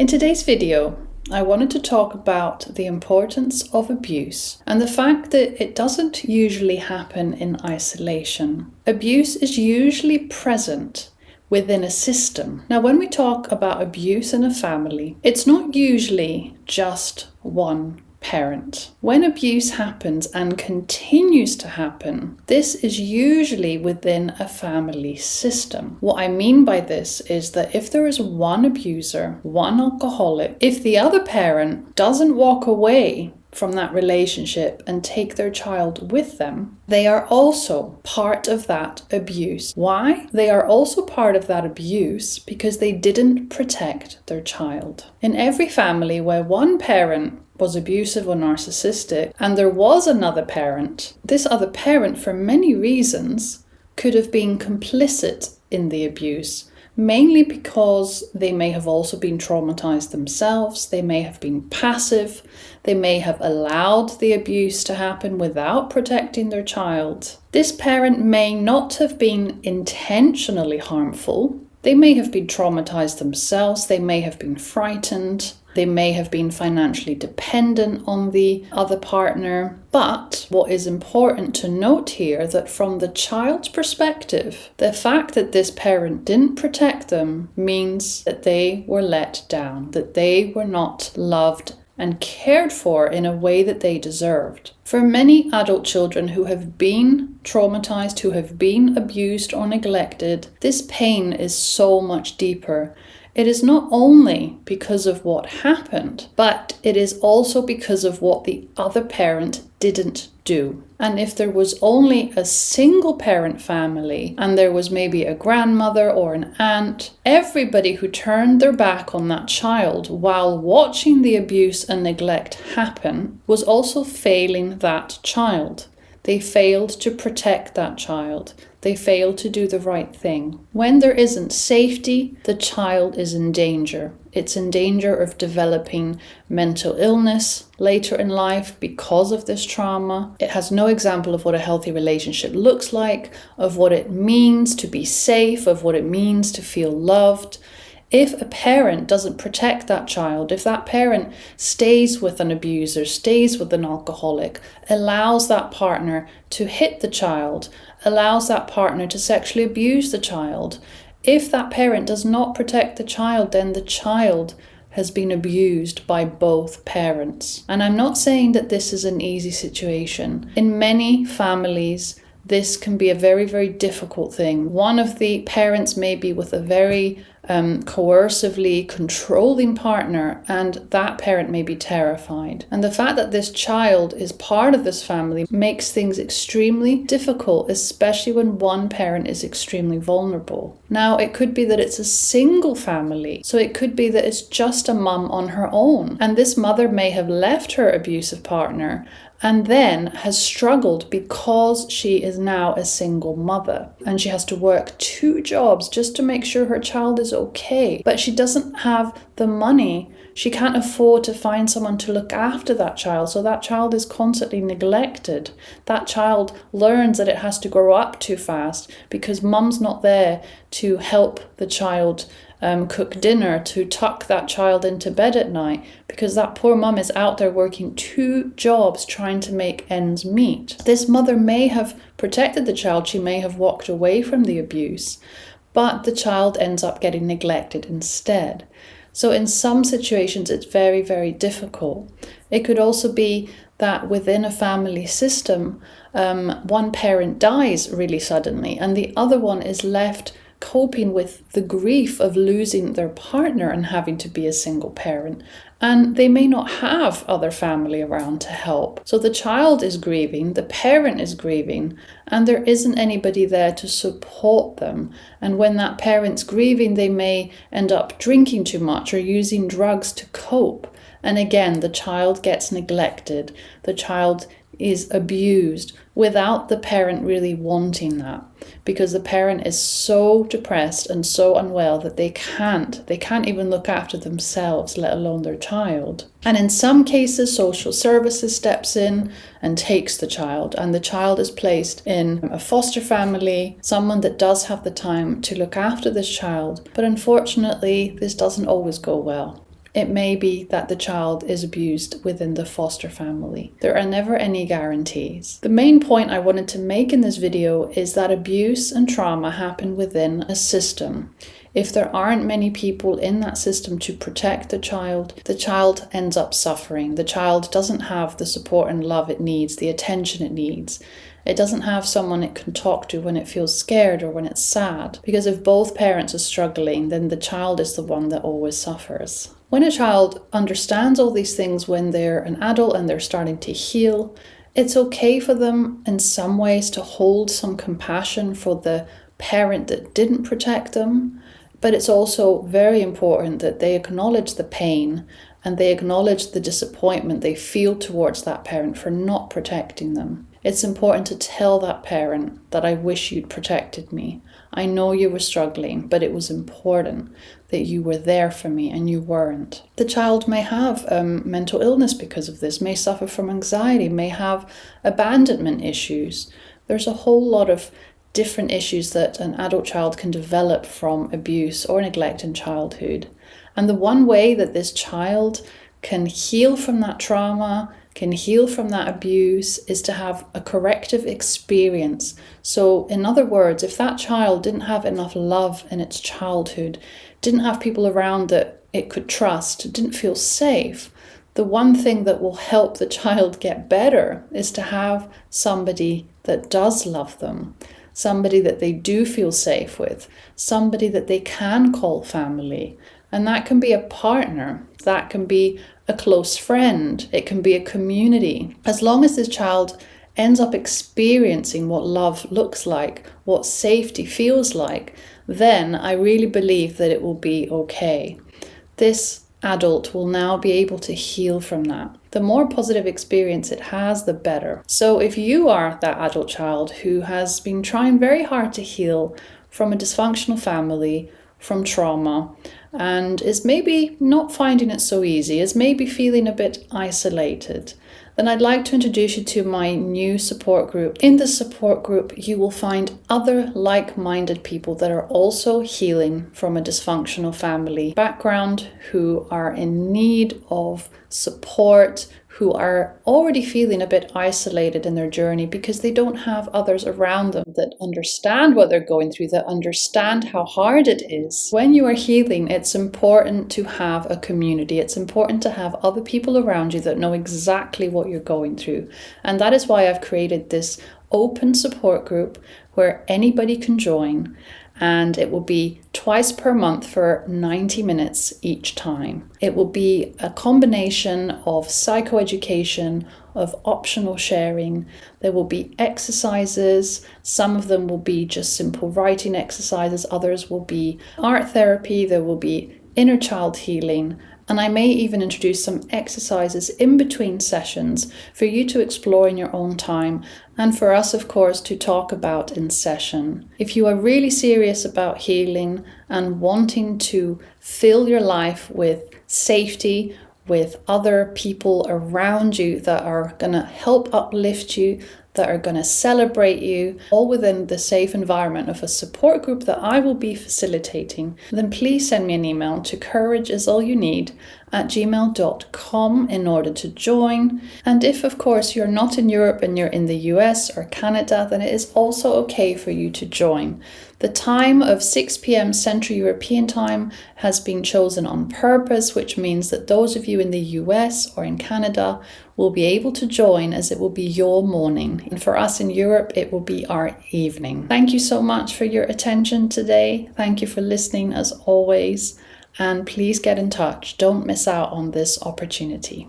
today's video, I wanted to talk about the importance of abuse and the fact that it doesn't usually happen in isolation. Abuse is usually present within a system. Now, when we talk about abuse in a family, it's not usually just one parent. When abuse happens and continues to happen, this is usually within a family system. What I mean by this is that if there is one abuser, one alcoholic, if the other parent doesn't walk away from that relationship and take their child with them, they are also part of that abuse. Why? They are also part of that abuse because they didn't protect their child. In every family where one parent was abusive or narcissistic and there was another parent, this other parent, for many reasons, could have been complicit in the abuse. Mainly because they may have also been traumatized themselves, they may have been passive, they may have allowed the abuse to happen without protecting their child. This parent may not have been intentionally harmful. They may have been traumatized themselves, they may have been frightened, they may have been financially dependent on the other partner. But what is important to note here, that from the child's perspective, the fact that this parent didn't protect them means that they were let down, that they were not loved and cared for in a way that they deserved. For many adult children who have been traumatized, who have been abused or neglected, this pain is so much deeper. It is not only because of what happened, but it is also because of what the other parent didn't do. And if there was only a single parent family and there was maybe a grandmother or an aunt, everybody who turned their back on that child while watching the abuse and neglect happen was also failing that child. They failed to protect that child. They failed to do the right thing. When there isn't safety, the child is in danger. It's in danger of developing mental illness later in life because of this trauma. It has no example of what a healthy relationship looks like, of what it means to be safe, of what it means to feel loved. If a parent doesn't protect that child, if that parent stays with an abuser, stays with an alcoholic, allows that partner to hit the child, allows that partner to sexually abuse the child, if that parent does not protect the child, then the child has been abused by both parents. And I'm not saying that this is an easy situation. In many families, this can be a very, very difficult thing. One of the parents may be with a very coercively controlling partner, and that parent may be terrified. And the fact that this child is part of this family makes things extremely difficult, especially when one parent is extremely vulnerable. Now, it could be that it's a single family, so it could be that it's just a mum on her own, and this mother may have left her abusive partner and then has struggled because she is now a single mother and she has to work 2 jobs just to make sure her child is okay. But she doesn't have the money. She can't afford to find someone to look after that child, so that child is constantly neglected. That child learns that it has to grow up too fast because mum's not there to help the child cook dinner, to tuck that child into bed at night, because that poor mum is out there working 2 jobs trying to make ends meet. This mother may have protected the child, she may have walked away from the abuse, but the child ends up getting neglected instead. So in some situations, it's very, very difficult. It could also be that within a family system, one parent dies really suddenly and the other one is left coping with the grief of losing their partner and having to be a single parent. And they may not have other family around to help. So the child is grieving, the parent is grieving, and there isn't anybody there to support them. And when that parent's grieving, they may end up drinking too much or using drugs to cope. And again, the child gets neglected. The child is abused without the parent really wanting that, because the parent is so depressed and so unwell that they can't even look after themselves, let alone their child. And in some cases, social services steps in and takes the child, and the child is placed in a foster family, someone that does have the time to look after this child. But unfortunately, this doesn't always go well. It may be that the child is abused within the foster family. There are never any guarantees. The main point I wanted to make in this video is that abuse and trauma happen within a system. If there aren't many people in that system to protect the child ends up suffering. The child doesn't have the support and love it needs, the attention it needs. It doesn't have someone it can talk to when it feels scared or when it's sad. Because if both parents are struggling, then the child is the one that always suffers. When a child understands all these things when they're an adult and they're starting to heal, it's okay for them in some ways to hold some compassion for the parent that didn't protect them. But it's also very important that they acknowledge the pain and they acknowledge the disappointment they feel towards that parent for not protecting them. It's important to tell that parent that I wish you'd protected me. I know you were struggling, but it was important that you were there for me and you weren't. The child may have mental illness because of this, may suffer from anxiety, may have abandonment issues. There's a whole lot of different issues that an adult child can develop from abuse or neglect in childhood. And the one way that this child can heal from that trauma, can heal from that abuse, is to have a corrective experience. So in other words, if that child didn't have enough love in its childhood, didn't have people around that it could trust, didn't feel safe, the one thing that will help the child get better is to have somebody that does love them. Somebody that they do feel safe with, somebody that they can call family. And that can be a partner, that can be a close friend, it can be a community. As long as this child ends up experiencing what love looks like, what safety feels like, then I really believe that it will be okay. This adult will now be able to heal from that. The more positive experience it has, the better. So if you are that adult child who has been trying very hard to heal from a dysfunctional family, from trauma, and is maybe not finding it so easy, is maybe feeling a bit isolated, then I'd like to introduce you to my new support group. In this support group, you will find other like-minded people that are also healing from a dysfunctional family background, who are in need of support, who are already feeling a bit isolated in their journey because they don't have others around them that understand what they're going through, that understand how hard it is. When you are healing, it's important to have a community. It's important to have other people around you that know exactly what you're going through. And that is why I've created this open support group where anybody can join. And it will be twice per month for 90 minutes each time. It will be a combination of psychoeducation, of optional sharing. There will be exercises. Some of them will be just simple writing exercises. Others will be art therapy. There will be inner child healing. And I may even introduce some exercises in between sessions for you to explore in your own time, and for us, of course, to talk about in session. If you are really serious about healing and wanting to fill your life with safety, with other people around you that are going to help uplift you, that are going to celebrate you, all within the safe environment of a support group that I will be facilitating, then please send me an email to courageisallyouneed@gmail.com in order to join. And if, of course, you're not in Europe and you're in the US or Canada, then it is also okay for you to join. The time of 6 p.m. Central European time has been chosen on purpose, which means that those of you in the US or in Canada will be able to join, as it will be your morning. And for us in Europe, it will be our evening. Thank you so much for your attention today. Thank you for listening as always. And please get in touch. Don't miss out on this opportunity.